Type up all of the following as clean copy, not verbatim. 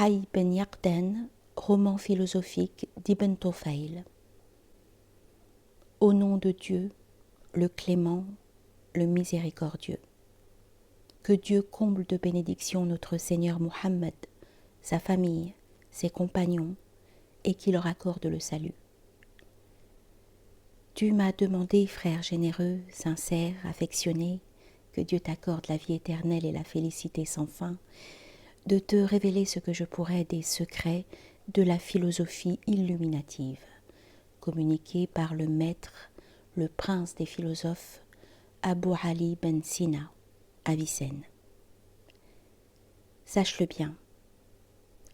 Hayy ben Yaqdan, roman philosophique d'Ibn Tufayl. Au nom de Dieu, le clément, le miséricordieux. Que Dieu comble de bénédictions notre Seigneur Muhammad, sa famille, ses compagnons, et qu'il leur accorde le salut. Tu m'as demandé, frère généreux, sincère, affectionné, que Dieu t'accorde la vie éternelle et la félicité sans fin, de te révéler ce que je pourrais des secrets de la philosophie illuminative, communiqués par le maître, le prince des philosophes, Abu Ali ben Sina, Avicenne. Sache-le bien,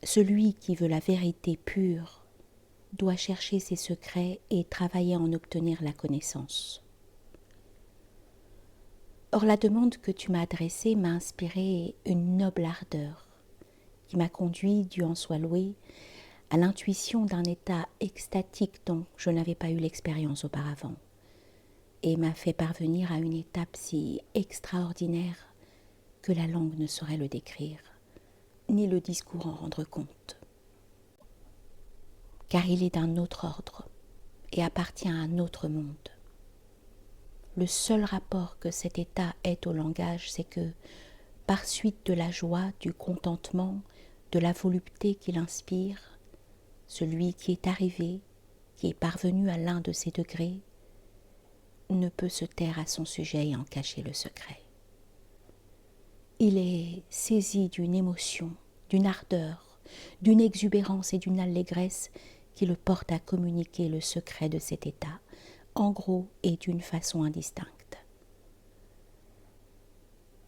celui qui veut la vérité pure doit chercher ses secrets et travailler à en obtenir la connaissance. Or, la demande que tu m'as adressée m'a inspiré une noble ardeur qui m'a conduit, Dieu en soit loué, à l'intuition d'un état extatique dont je n'avais pas eu l'expérience auparavant, et m'a fait parvenir à une étape si extraordinaire que la langue ne saurait le décrire, ni le discours en rendre compte. Car il est d'un autre ordre et appartient à un autre monde. Le seul rapport que cet état ait au langage, c'est que, par suite de la joie, du contentement, de la volupté qu'il inspire, celui qui est arrivé, qui est parvenu à l'un de ces degrés, ne peut se taire à son sujet et en cacher le secret. Il est saisi d'une émotion, d'une ardeur, d'une exubérance et d'une allégresse qui le porte à communiquer le secret de cet état, en gros et d'une façon indistincte.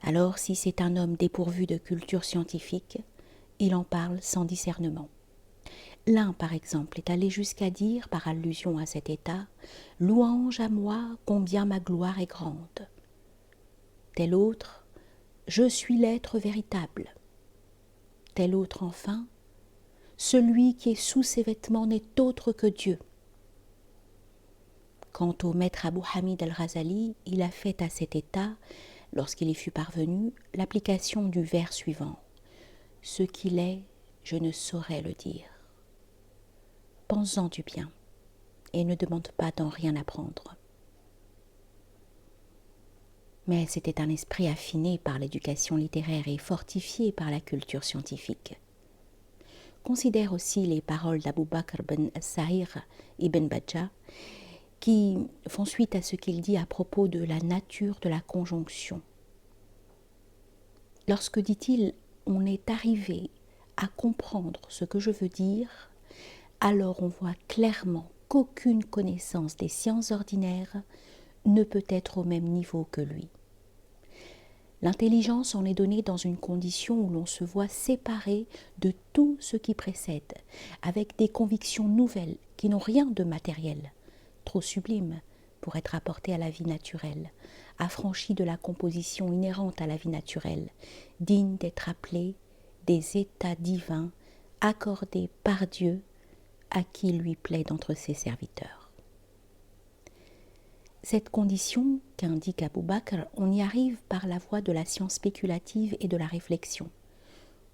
Alors, si c'est un homme dépourvu de culture scientifique, il en parle sans discernement. L'un, par exemple, est allé jusqu'à dire, par allusion à cet état, « Louange à moi, combien ma gloire est grande ». Tel autre, « Je suis l'être véritable ». Tel autre, enfin, « Celui qui est sous ses vêtements n'est autre que Dieu ». Quant au maître Abu Hamid al-Ghazali, il a fait à cet état, lorsqu'il y fut parvenu, l'application du vers suivant. « Ce qu'il est, je ne saurais le dire ». Pense-en du bien et ne demande pas d'en rien apprendre. Mais c'était un esprit affiné par l'éducation littéraire et fortifié par la culture scientifique. Considère aussi les paroles d'Abu Bakr ben Sa'ir ibn Bajjah qui font suite à ce qu'il dit à propos de la nature de la conjonction. Lorsque, dit-il, on est arrivé à comprendre ce que je veux dire, alors on voit clairement qu'aucune connaissance des sciences ordinaires ne peut être au même niveau que lui. L'intelligence en est donnée dans une condition où l'on se voit séparé de tout ce qui précède, avec des convictions nouvelles qui n'ont rien de matériel, trop sublimes pour être apportées à la vie naturelle, affranchies de la composition inhérente à la vie naturelle, dignes d'être appelées des états divins accordés par Dieu à qui lui plaît d'entre ses serviteurs. Cette condition qu'indique Abu Bakr, on y arrive par la voie de la science spéculative et de la réflexion.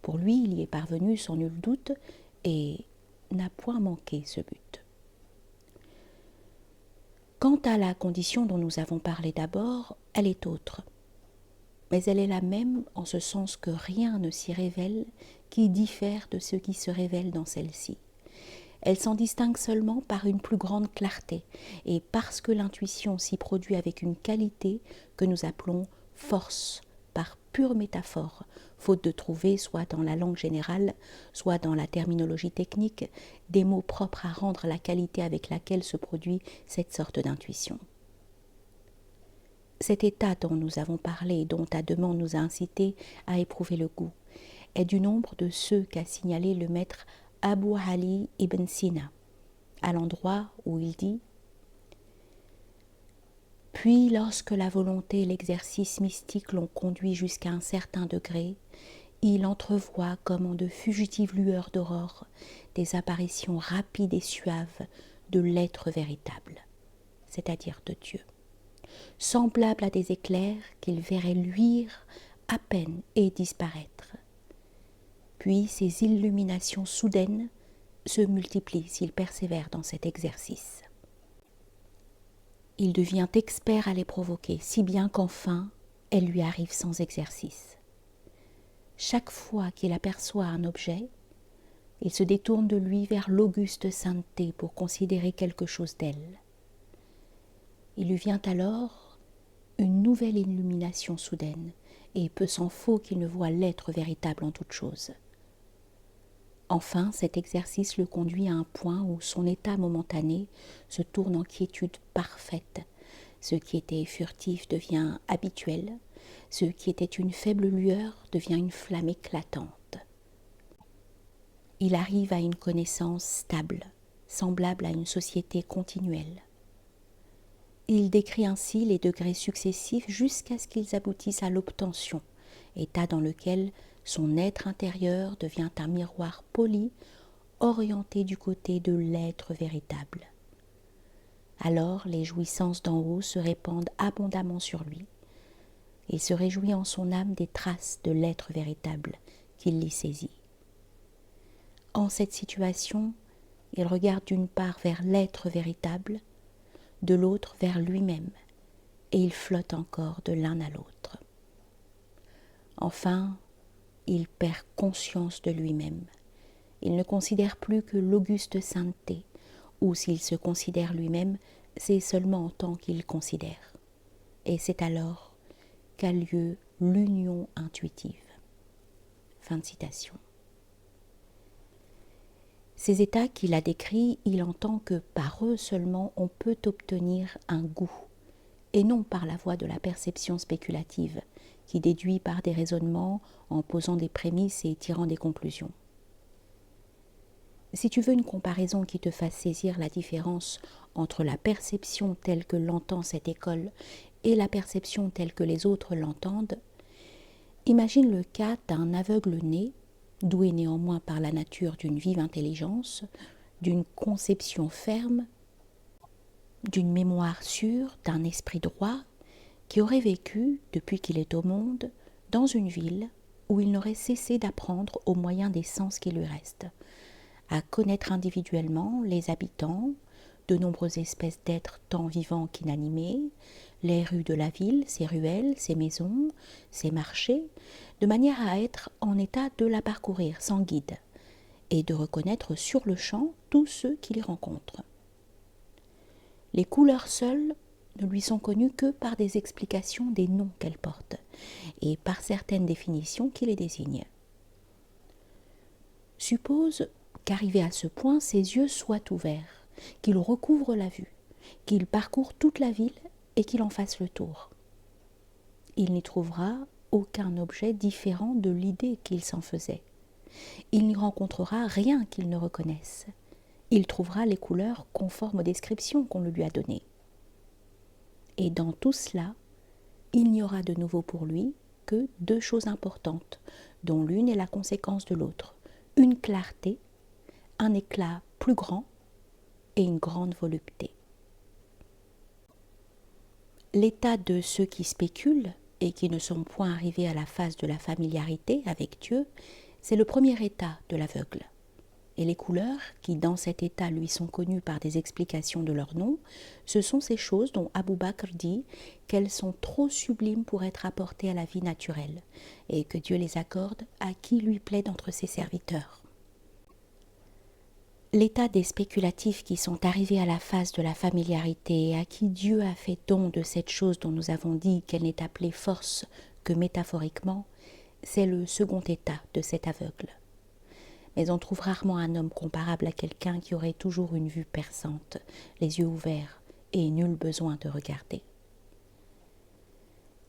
Pour lui, il y est parvenu sans nul doute et n'a point manqué ce but. Quant à la condition dont nous avons parlé d'abord, elle est autre. Mais elle est la même en ce sens que rien ne s'y révèle qui diffère de ce qui se révèle dans celle-ci. Elle s'en distingue seulement par une plus grande clarté et parce que l'intuition s'y produit avec une qualité que nous appelons force par pure métaphore, faute de trouver, soit dans la langue générale, soit dans la terminologie technique, des mots propres à rendre la qualité avec laquelle se produit cette sorte d'intuition. Cet état dont nous avons parlé et dont ta demande nous a incité à éprouver le goût est du nombre de ceux qu'a signalé le maître Abu Ali ibn Sina, à l'endroit où il dit « Puis lorsque la volonté et l'exercice mystique l'ont conduit jusqu'à un certain degré, il entrevoit comme en de fugitives lueurs d'aurore des apparitions rapides et suaves de l'être véritable, c'est-à-dire de Dieu, semblables à des éclairs qu'il verrait luire à peine et disparaître. Puis ces illuminations soudaines se multiplient s'il persévère dans cet exercice. Il devient expert à les provoquer, si bien qu'enfin, elles lui arrivent sans exercice. Chaque fois qu'il aperçoit un objet, il se détourne de lui vers l'auguste sainteté pour considérer quelque chose d'elle. Il lui vient alors une nouvelle illumination soudaine, et peu s'en faut qu'il ne voie l'être véritable en toute chose. Enfin, cet exercice le conduit à un point où son état momentané se tourne en quiétude parfaite. Ce qui était furtif devient habituel, ce qui était une faible lueur devient une flamme éclatante. Il arrive à une connaissance stable, semblable à une société continuelle. Il décrit ainsi les degrés successifs jusqu'à ce qu'ils aboutissent à l'obtention, état dans lequel son être intérieur devient un miroir poli, orienté du côté de l'être véritable. Alors les jouissances d'en haut se répandent abondamment sur lui. Il se réjouit en son âme des traces de l'être véritable qu'il y saisit. En cette situation, il regarde d'une part vers l'être véritable, de l'autre vers lui-même, et il flotte encore de l'un à l'autre. Enfin, il perd conscience de lui-même. Il ne considère plus que l'auguste sainteté, ou s'il se considère lui-même, c'est seulement en tant qu'il considère. Et c'est alors qu'a lieu l'union intuitive. Fin de citation. Ces états qu'il a décrits, il entend que par eux seulement on peut obtenir un goût, et non par la voie de la perception spéculative, qui déduit par des raisonnements en posant des prémices et tirant des conclusions. Si tu veux une comparaison qui te fasse saisir la différence entre la perception telle que l'entend cette école et la perception telle que les autres l'entendent, imagine le cas d'un aveugle-né, doué néanmoins par la nature d'une vive intelligence, d'une conception ferme, d'une mémoire sûre, d'un esprit droit, qui aurait vécu, depuis qu'il est au monde, dans une ville où il n'aurait cessé d'apprendre au moyen des sens qui lui restent, à connaître individuellement les habitants, de nombreuses espèces d'êtres tant vivants qu'inanimés, les rues de la ville, ses ruelles, ses maisons, ses marchés, de manière à être en état de la parcourir sans guide et de reconnaître sur le champ tous ceux qu'il y rencontre. Les couleurs seules ne lui sont connues que par des explications des noms qu'elles portent et par certaines définitions qui les désignent. Suppose qu'arrivé à ce point, ses yeux soient ouverts, qu'il recouvre la vue, qu'il parcourt toute la ville et qu'il en fasse le tour. Il n'y trouvera aucun objet différent de l'idée qu'il s'en faisait. Il n'y rencontrera rien qu'il ne reconnaisse. Il trouvera les couleurs conformes aux descriptions qu'on lui a données. Et dans tout cela, il n'y aura de nouveau pour lui que deux choses importantes, dont l'une est la conséquence de l'autre, une clarté, un éclat plus grand et une grande volupté. L'état de ceux qui spéculent et qui ne sont point arrivés à la phase de la familiarité avec Dieu, c'est le premier état de l'aveugle. Et les couleurs, qui dans cet état lui sont connues par des explications de leur nom, ce sont ces choses dont Abou Bakr dit qu'elles sont trop sublimes pour être apportées à la vie naturelle, et que Dieu les accorde à qui lui plaît d'entre ses serviteurs. L'état des spéculatifs qui sont arrivés à la phase de la familiarité et à qui Dieu a fait don de cette chose dont nous avons dit qu'elle n'est appelée force que métaphoriquement, c'est le second état de cet aveugle. Mais on trouve rarement un homme comparable à quelqu'un qui aurait toujours une vue perçante, les yeux ouverts et nul besoin de regarder.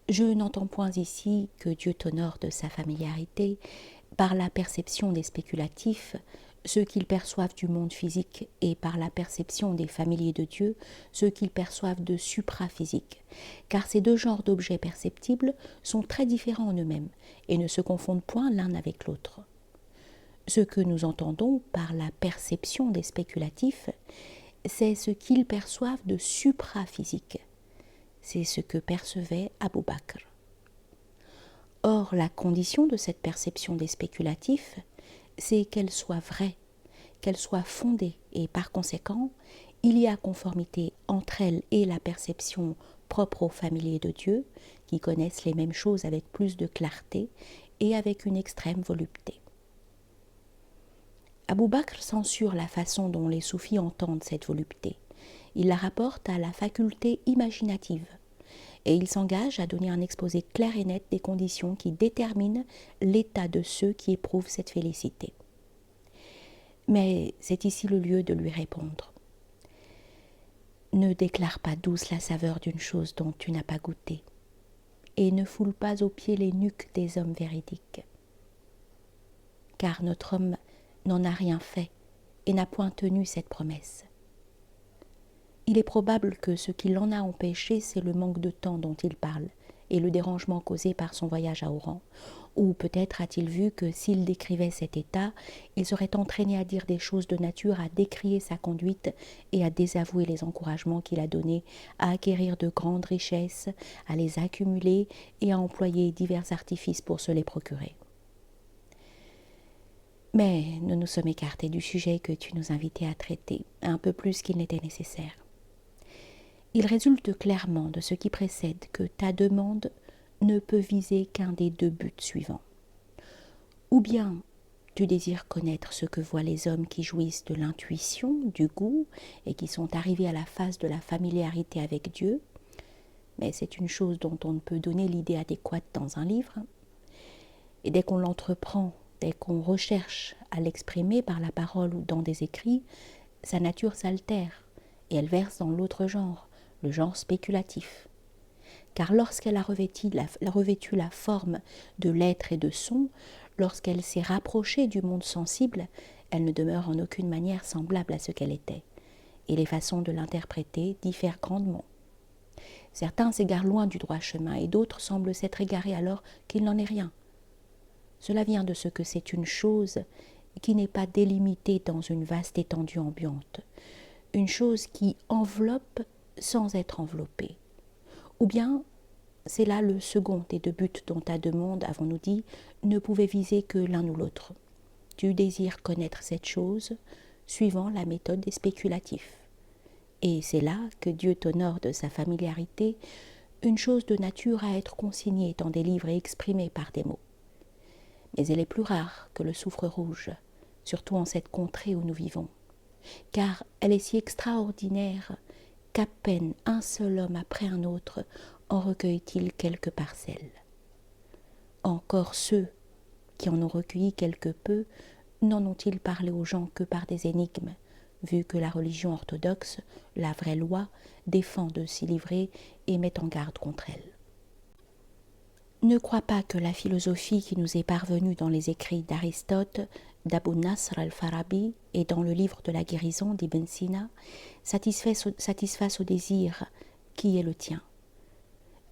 Je n'entends point ici que Dieu t'honore de sa familiarité par la perception des spéculatifs, ceux qu'ils perçoivent du monde physique, et par la perception des familiers de Dieu, ceux qu'ils perçoivent de supraphysique, car ces deux genres d'objets perceptibles sont très différents en eux-mêmes et ne se confondent point l'un avec l'autre. Ce que nous entendons par la perception des spéculatifs, c'est ce qu'ils perçoivent de supraphysique. C'est ce que percevait Abou Bakr. Or, la condition de cette perception des spéculatifs, c'est qu'elle soit vraie, qu'elle soit fondée, et par conséquent, il y a conformité entre elle et la perception propre aux familiers de Dieu, qui connaissent les mêmes choses avec plus de clarté et avec une extrême volupté. Abou Bakr censure la façon dont les soufis entendent cette volupté. Il la rapporte à la faculté imaginative et il s'engage à donner un exposé clair et net des conditions qui déterminent l'état de ceux qui éprouvent cette félicité. Mais c'est ici le lieu de lui répondre. Ne déclare pas douce la saveur d'une chose dont tu n'as pas goûté, et ne foule pas aux pieds les nuques des hommes véridiques. Car notre homme n'en a rien fait et n'a point tenu cette promesse. Il est probable que ce qui l'en a empêché, c'est le manque de temps dont il parle et le dérangement causé par son voyage à Oran, ou peut-être a-t-il vu que s'il décrivait cet état, il serait entraîné à dire des choses de nature à décrier sa conduite et à désavouer les encouragements qu'il a donnés à acquérir de grandes richesses, à les accumuler et à employer divers artifices pour se les procurer. Mais nous nous sommes écartés du sujet que tu nous invitais à traiter, un peu plus qu'il n'était nécessaire. Il résulte clairement de ce qui précède que ta demande ne peut viser qu'un des deux buts suivants. Ou bien tu désires connaître ce que voient les hommes qui jouissent de l'intuition, du goût, et qui sont arrivés à la phase de la familiarité avec Dieu, mais c'est une chose dont on ne peut donner l'idée adéquate dans un livre, et dès qu'on l'entreprend, dès qu'on recherche à l'exprimer par la parole ou dans des écrits, sa nature s'altère, et elle verse dans l'autre genre, le genre spéculatif. Car lorsqu'elle a revêtu la forme de l'être et de son, lorsqu'elle s'est rapprochée du monde sensible, elle ne demeure en aucune manière semblable à ce qu'elle était, et les façons de l'interpréter diffèrent grandement. Certains s'égarent loin du droit chemin, et d'autres semblent s'être égarés alors qu'il n'en est rien. Cela vient de ce que c'est une chose qui n'est pas délimitée dans une vaste étendue ambiante, une chose qui enveloppe sans être enveloppée. Ou bien, c'est là le second des deux buts dont ta demande, avons-nous dit, ne pouvait viser que l'un ou l'autre. Tu désires connaître cette chose, suivant la méthode des spéculatifs. Et c'est là que Dieu t'honore de sa familiarité, une chose de nature à être consignée dans des livres et exprimée par des mots. Mais elle est plus rare que le soufre rouge, surtout en cette contrée où nous vivons, car elle est si extraordinaire qu'à peine un seul homme après un autre en recueille-t-il quelques parcelles. Encore ceux qui en ont recueilli quelque peu n'en ont-ils parlé aux gens que par des énigmes, vu que la religion orthodoxe, la vraie loi, défend de s'y livrer et met en garde contre elle. Ne crois pas que la philosophie qui nous est parvenue dans les écrits d'Aristote, d'Abu Nasr al-Farabi et dans le livre de la guérison d'Ibn Sina satisfasse au désir qui est le tien,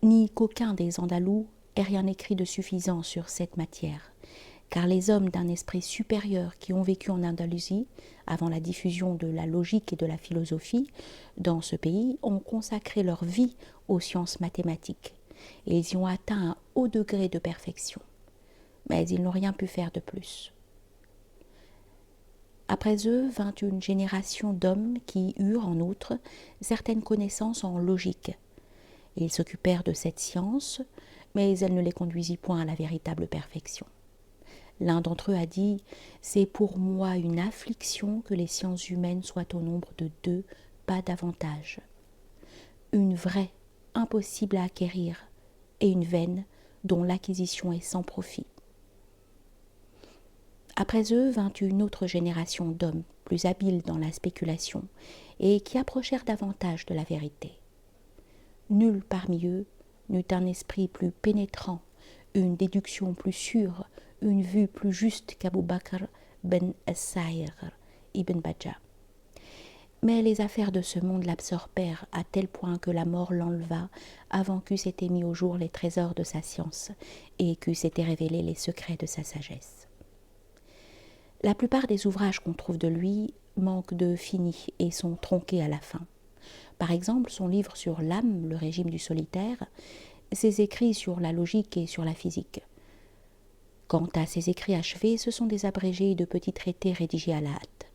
ni qu'aucun des Andalous ait rien écrit de suffisant sur cette matière, car les hommes d'un esprit supérieur qui ont vécu en Andalousie, avant la diffusion de la logique et de la philosophie, dans ce pays, ont consacré leur vie aux sciences mathématiques, et ils y ont atteint un haut degré de perfection. Mais ils n'ont rien pu faire de plus. Après eux vint une génération d'hommes qui eurent, en outre, certaines connaissances en logique. Ils s'occupèrent de cette science, mais elle ne les conduisit point à la véritable perfection. L'un d'entre eux a dit « C'est pour moi une affliction que les sciences humaines soient au nombre de 2, pas davantage. Une vraie, impossible à acquérir, et une vaine, dont l'acquisition est sans profit. » Après eux vint une autre génération d'hommes plus habiles dans la spéculation et qui approchèrent davantage de la vérité. Nul parmi eux n'eut un esprit plus pénétrant, une déduction plus sûre, une vue plus juste qu'Abou Bakr ben As-Sa'ir ibn Bajjah. Mais les affaires de ce monde l'absorbèrent à tel point que la mort l'enleva avant qu'eussent été mis au jour les trésors de sa science et qu'eussent été révélés les secrets de sa sagesse. La plupart des ouvrages qu'on trouve de lui manquent de fini et sont tronqués à la fin. Par exemple, son livre sur l'âme, le régime du solitaire, ses écrits sur la logique et sur la physique. Quant à ses écrits achevés, ce sont des abrégés et de petits traités rédigés à la hâte.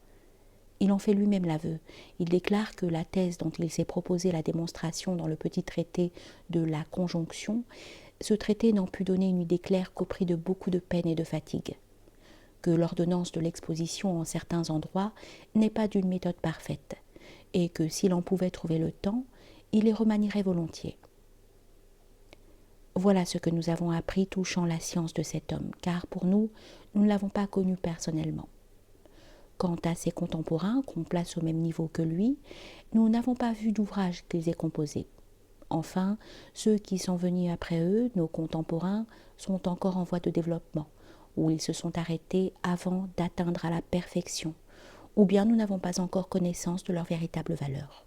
Il en fait lui-même l'aveu. Il déclare que la thèse dont il s'est proposé la démonstration dans le petit traité de la conjonction, ce traité n'en put donner une idée claire qu'au prix de beaucoup de peine et de fatigue. Que l'ordonnance de l'exposition en certains endroits n'est pas d'une méthode parfaite, et que s'il en pouvait trouver le temps, il les remanierait volontiers. Voilà ce que nous avons appris touchant la science de cet homme, car pour nous, nous ne l'avons pas connu personnellement. Quant à ses contemporains, qu'on place au même niveau que lui, nous n'avons pas vu d'ouvrage qu'ils aient composé. Enfin, ceux qui sont venus après eux, nos contemporains, sont encore en voie de développement, où ils se sont arrêtés avant d'atteindre à la perfection, ou bien nous n'avons pas encore connaissance de leur véritable valeur.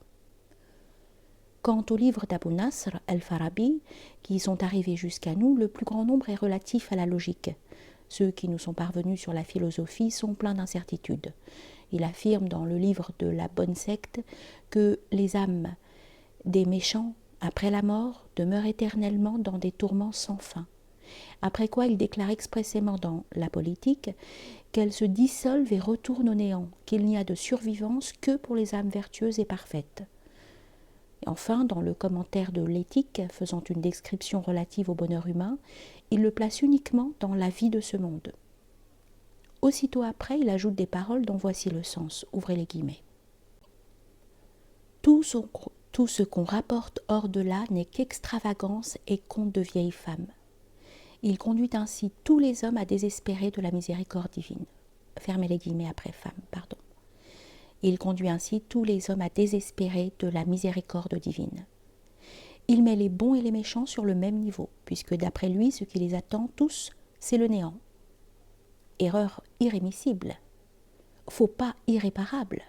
Quant aux livres d'Abu Nasr al-Farabi, qui sont arrivés jusqu'à nous, le plus grand nombre est relatif à la logique. Ceux qui nous sont parvenus sur la philosophie sont pleins d'incertitudes. Il affirme dans le livre de la bonne secte que les âmes des méchants, après la mort, demeurent éternellement dans des tourments sans fin. Après quoi il déclare expressément dans la politique qu'elles se dissolvent et retournent au néant, qu'il n'y a de survivance que pour les âmes vertueuses et parfaites. Et enfin, dans le commentaire de l'éthique, faisant une description relative au bonheur humain, il le place uniquement dans la vie de ce monde. Aussitôt après, il ajoute des paroles dont voici le sens, ouvrez les guillemets. Tout ce qu'on rapporte hors de là n'est qu'extravagance et conte de vieilles femmes. Il conduit ainsi tous les hommes à désespérer de la miséricorde divine. Fermez les guillemets après femme, pardon. Il conduit ainsi tous les hommes à désespérer de la miséricorde divine. Il met les bons et les méchants sur le même niveau, puisque d'après lui, ce qui les attend tous, c'est le néant. Erreur irrémissible, faux pas irréparable.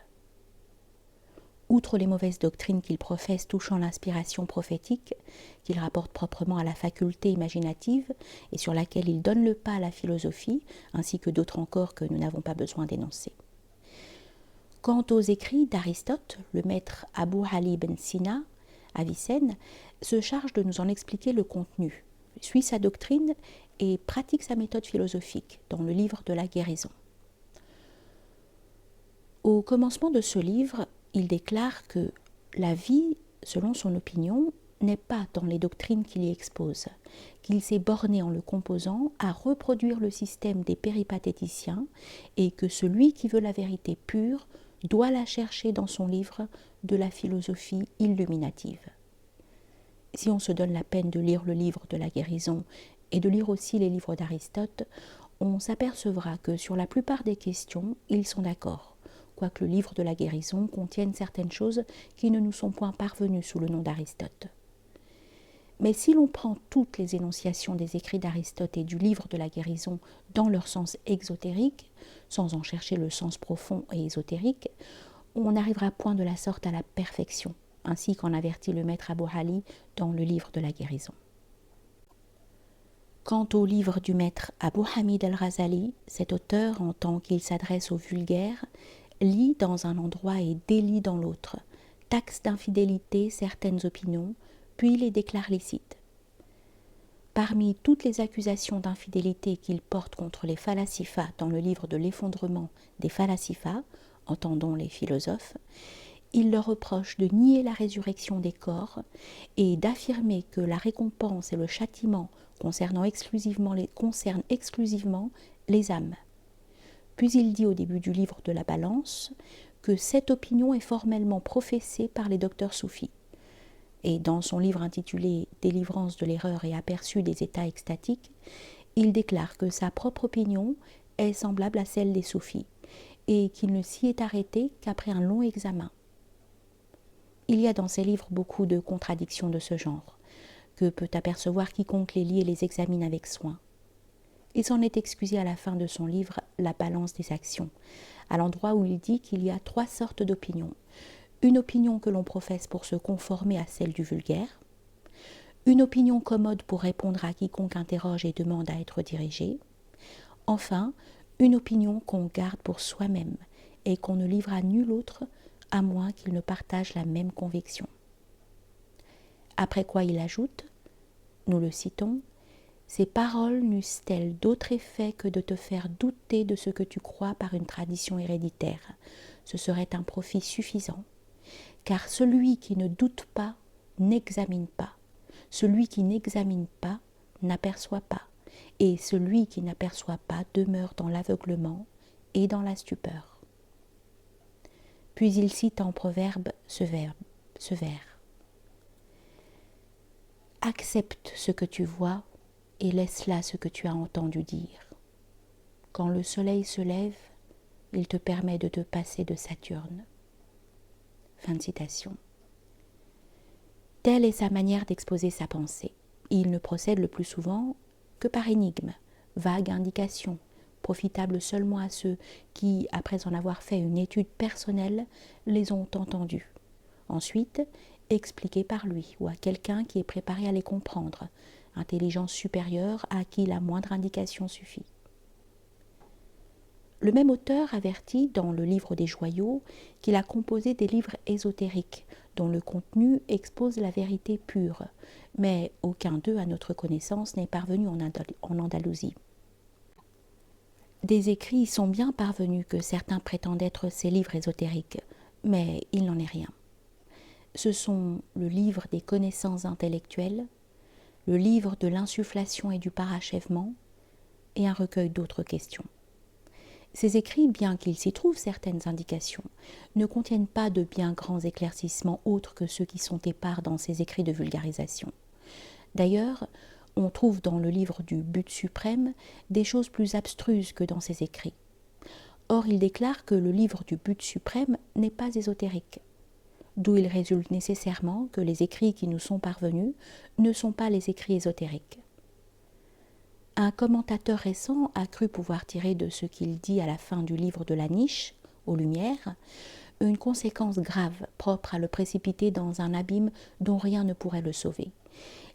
Outre les mauvaises doctrines qu'il professe touchant l'inspiration prophétique, qu'il rapporte proprement à la faculté imaginative et sur laquelle il donne le pas à la philosophie, ainsi que d'autres encore que nous n'avons pas besoin d'énoncer. Quant aux écrits d'Aristote, le maître Abu Ali ibn Sina, Avicenne, se charge de nous en expliquer le contenu, suit sa doctrine et pratique sa méthode philosophique dans le livre de la guérison. Au commencement de ce livre, il déclare que la vie, selon son opinion, n'est pas dans les doctrines qu'il y expose, qu'il s'est borné en le composant à reproduire le système des péripatéticiens et que celui qui veut la vérité pure doit la chercher dans son livre de la philosophie illuminative. Si on se donne la peine de lire le livre de la guérison et de lire aussi les livres d'Aristote, on s'apercevra que sur la plupart des questions, ils sont d'accord, quoique le livre de la guérison contienne certaines choses qui ne nous sont point parvenues sous le nom d'Aristote. Mais si l'on prend toutes les énonciations des écrits d'Aristote et du livre de la guérison dans leur sens exotérique, sans en chercher le sens profond et ésotérique, on n'arrivera point de la sorte à la perfection, ainsi qu'en avertit le maître Abu Ali dans le livre de la guérison. Quant au livre du maître Abu Hamid al-Ghazali, cet auteur, en tant qu'il s'adresse aux vulgaires, lit dans un endroit et délit dans l'autre, taxe d'infidélité certaines opinions, puis les déclare licites. Parmi toutes les accusations d'infidélité qu'il porte contre les phalacifas dans le livre de l'effondrement des phalacifas, entendons les philosophes, il leur reproche de nier la résurrection des corps et d'affirmer que la récompense et le châtiment concernent exclusivement les âmes. Puis il dit au début du livre de la Balance que cette opinion est formellement professée par les docteurs soufis. Et dans son livre intitulé « Délivrance de l'erreur et aperçu des états extatiques », il déclare que sa propre opinion est semblable à celle des soufis et qu'il ne s'y est arrêté qu'après un long examen. Il y a dans ces livres beaucoup de contradictions de ce genre, que peut apercevoir quiconque les lit et les examine avec soin. Il s'en est excusé à la fin de son livre « La balance des actions », à l'endroit où il dit qu'il y a 3 sortes d'opinions. Une opinion que l'on professe pour se conformer à celle du vulgaire, une opinion commode pour répondre à quiconque interroge et demande à être dirigé, enfin, une opinion qu'on garde pour soi-même et qu'on ne livre à nul autre à moins qu'il ne partage la même conviction. Après quoi il ajoute, nous le citons, Ces paroles n'eussent-elles d'autre effet que de te faire douter de ce que tu crois par une tradition héréditaire. Ce serait un profit suffisant, car celui qui ne doute pas n'examine pas. Celui qui n'examine pas n'aperçoit pas, et celui qui n'aperçoit pas demeure dans l'aveuglement et dans la stupeur. Puis il cite en proverbe ce vers. Accepte ce que tu vois et laisse là ce que tu as entendu dire. Quand le soleil se lève, il te permet de te passer de Saturne. Fin de citation. Telle est sa manière d'exposer sa pensée. Il ne procède le plus souvent que par énigme, vague indication, profitable seulement à ceux qui, après en avoir fait une étude personnelle, les ont entendus. Ensuite, expliqués par lui ou à quelqu'un qui est préparé à les comprendre, intelligence supérieure à qui la moindre indication suffit. Le même auteur avertit dans le livre des joyaux qu'il a composé des livres ésotériques dont le contenu expose la vérité pure, mais aucun d'eux, à notre connaissance, n'est parvenu en Andalousie. Des écrits sont bien parvenus que certains prétendent être ces livres ésotériques, mais il n'en est rien. Ce sont le livre des connaissances intellectuelles, le livre de l'insufflation et du parachèvement, et un recueil d'autres questions. Ces écrits, bien qu'il s'y trouvent certaines indications, ne contiennent pas de bien grands éclaircissements autres que ceux qui sont épars dans ces écrits de vulgarisation. D'ailleurs, on trouve dans le livre du but suprême des choses plus abstruses que dans ces écrits. Or, il déclare que le livre du but suprême n'est pas ésotérique, d'où il résulte nécessairement que les écrits qui nous sont parvenus ne sont pas les écrits ésotériques. Un commentateur récent a cru pouvoir tirer de ce qu'il dit à la fin du livre de la niche, aux Lumières, une conséquence grave propre à le précipiter dans un abîme dont rien ne pourrait le sauver.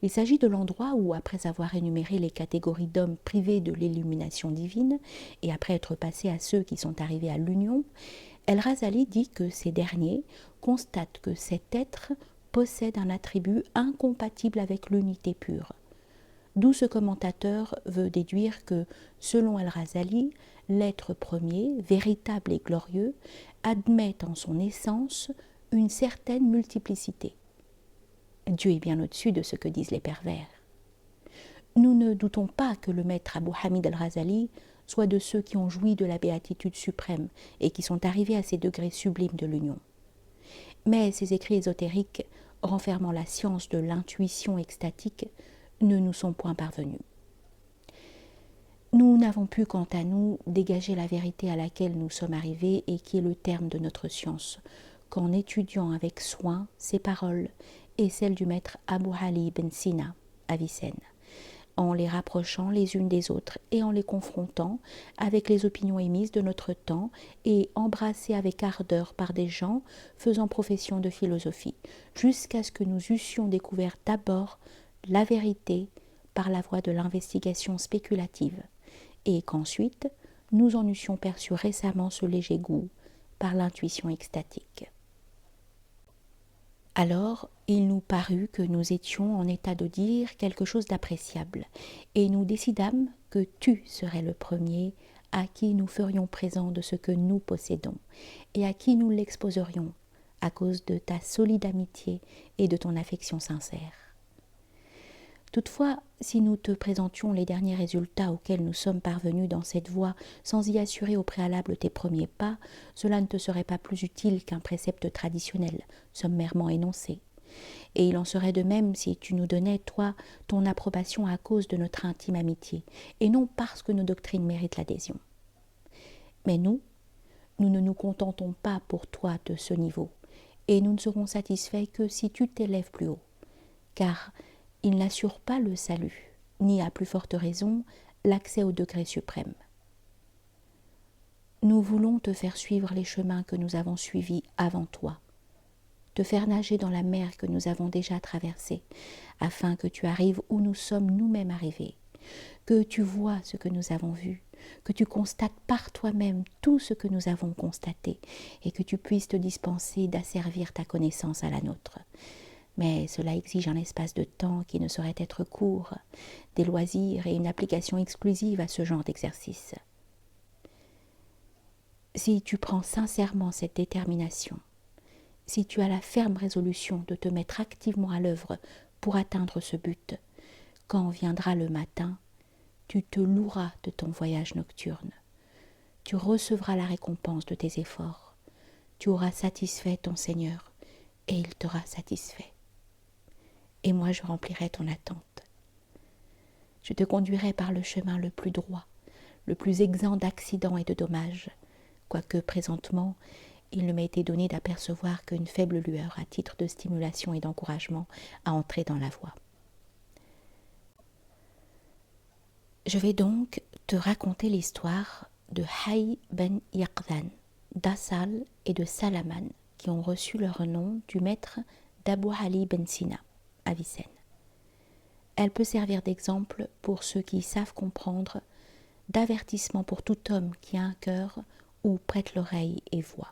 Il s'agit de l'endroit où, après avoir énuméré les catégories d'hommes privés de l'illumination divine, et après être passé à ceux qui sont arrivés à l'union, El-Razali dit que ces derniers constatent que cet être possède un attribut incompatible avec l'unité pure. D'où ce commentateur veut déduire que, selon El-Razali, l'être premier, véritable et glorieux, admet en son essence une certaine multiplicité. Dieu est bien au-dessus de ce que disent les pervers. Nous ne doutons pas que le maître Abu Hamid al-Razali soit de ceux qui ont joui de la béatitude suprême et qui sont arrivés à ces degrés sublimes de l'union. Mais ces écrits ésotériques, renfermant la science de l'intuition extatique, ne nous sont point parvenus. Nous n'avons pu, quant à nous, dégager la vérité à laquelle nous sommes arrivés et qui est le terme de notre science, qu'en étudiant avec soin ces paroles et celles du maître Abu Ali ibn Sina, Avicenne, en les rapprochant les unes des autres et en les confrontant avec les opinions émises de notre temps et embrassées avec ardeur par des gens faisant profession de philosophie, jusqu'à ce que nous eussions découvert d'abord la vérité par la voie de l'investigation spéculative, et qu'ensuite nous en eussions perçu récemment ce léger goût par l'intuition extatique. Alors, il nous parut que nous étions en état de dire quelque chose d'appréciable, et nous décidâmes que tu serais le premier à qui nous ferions présent de ce que nous possédons, et à qui nous l'exposerions, à cause de ta solide amitié et de ton affection sincère. Toutefois, si nous te présentions les derniers résultats auxquels nous sommes parvenus dans cette voie sans y assurer au préalable tes premiers pas, cela ne te serait pas plus utile qu'un précepte traditionnel, sommairement énoncé. Et il en serait de même si tu nous donnais, toi, ton approbation à cause de notre intime amitié, et non parce que nos doctrines méritent l'adhésion. Mais nous ne nous contentons pas pour toi de ce niveau, et nous ne serons satisfaits que si tu t'élèves plus haut, car il n'assure pas le salut, ni à plus forte raison l'accès au degré suprême. Nous voulons te faire suivre les chemins que nous avons suivis avant toi, te faire nager dans la mer que nous avons déjà traversée, afin que tu arrives où nous sommes nous-mêmes arrivés, que tu vois ce que nous avons vu, que tu constates par toi-même tout ce que nous avons constaté, et que tu puisses te dispenser d'asservir ta connaissance à la nôtre. mais cela exige un espace de temps qui ne saurait être court, des loisirs et une application exclusive à ce genre d'exercice. Si tu prends sincèrement cette détermination, si tu as la ferme résolution de te mettre activement à l'œuvre pour atteindre ce but, quand viendra le matin, tu te loueras de ton voyage nocturne. Tu recevras la récompense de tes efforts. Tu auras satisfait ton Seigneur et il t'aura satisfait. Et moi je remplirai ton attente. Je te conduirai par le chemin le plus droit, le plus exempt d'accidents et de dommages, quoique présentement il ne m'ait été donné d'apercevoir qu'une faible lueur à titre de stimulation et d'encouragement à entrer dans la voie. Je vais donc te raconter l'histoire de Hayy ben Yaqdhan, d'Assal et de Salaman, qui ont reçu leur nom du maître d'Abu Ali ben Sina, Avicenne. Elle peut servir d'exemple pour ceux qui savent comprendre, d'avertissement pour tout homme qui a un cœur ou prête l'oreille et voit.